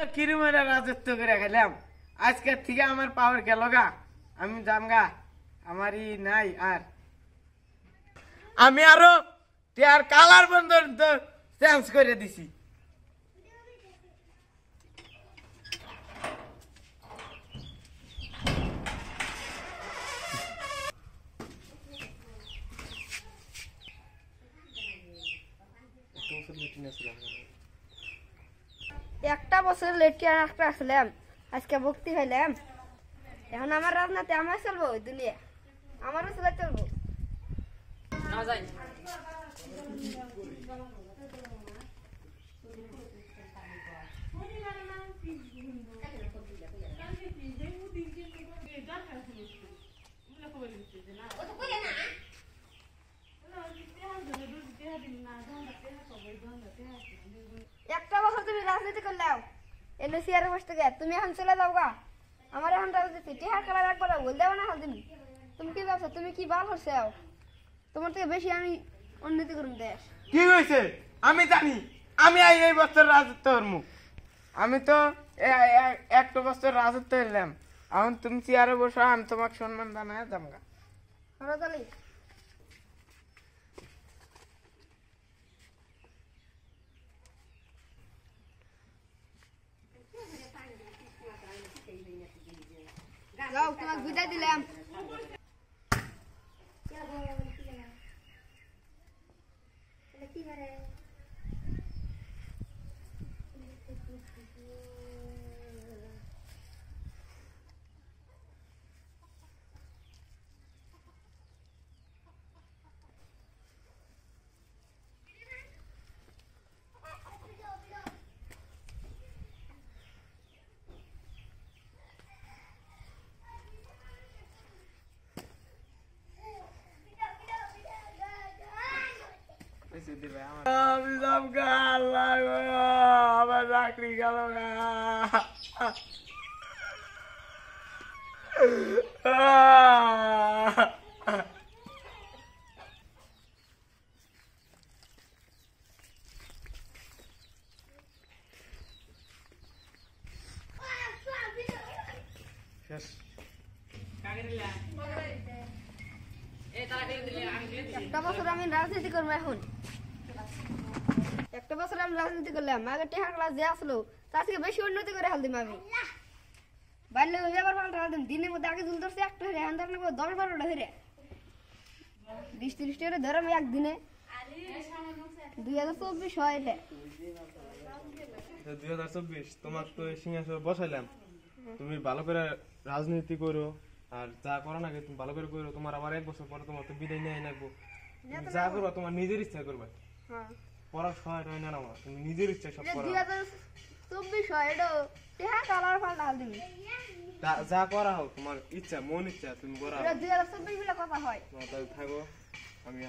কিরমের রাজত্ব করে খেলাম, আজকের থেকে আমার পাওয়ার গেল গা, আমি জামগা, আমারই নাই আর। আমি আরো টিয়ার কালার বন্ধ চেঞ্জ করে দিছি। একটা বছর লেটকে একটা আসলাম, আজকে ভক্তি হইলাম। এখন আমার রাজনাতে আমার চলবো, ওই দুনিয়া আমারও চলে চলবো। একটা বছর তুমি রাজনীতি করলাও, এলো সিয়ারে বসতে গে, তুমি এখন চলে যাও গা। আমার এখন রাজনীতি টিহার কালার একবার বল দেবো না। তুমি তুমি কি ভাবছো, তুমি কি বাল হচ্ছে? তোমার থেকে বেশি আমি উন্নতি করুন দেশ। কি হয়েছে আমি জানি, আমি এই বছর রাজত্ব করবো। আমি তো একটা বছর রাজত্ব এলাম, এখন তুমি চেয়ারে বসো, আমি তোমাকে সম্মান জানায় জামগা। হরতালি যাও, তোমাকে বিদায় দিলাম। আমি জামগা, আল্লাহ গো, আমার চাকরি গেল গা। শেষ। একটা বছর আমি রাজনীতি করবো। এখন একটা বছর আমি রাজনীতি করলাম, আগে টেহার ক্লাস যে আসলো তার থেকে বেশি উন্নতি করে হাল দিম। আমি বাড়লে ওই ব্যাপার পাল্টা হাল দিম। দিনের মধ্যে আগে জুল ধরছে একটা হরে, এখন ধর 10-12টা হরে 20-30টা হরে ধরো একদিনে। 2024 হয় এটা। 2024 তোমাকে তো সিংহাসনে বসাইলাম, তুমি ভালো করে রাজনীতি করো, আর যা করো না তুমি ভালো করে করো। তোমার আবার 1 বছর পরে তোমার তো বিদায় নিয়ে লাগবো। তুমি যা করবা তোমার নিজের ইচ্ছা করবা, পড়ার সময় টয় না না, তুমি নিজের ইচ্ছা সব করো। 2024 হয় এটা, টেহা কালার পাল্টা হাল দিবি। যা করা হোক তোমার ইচ্ছা, মন ইচ্ছা তুমি করো। 2024 বলে কথা হয়। তাহলে থাকো, আমি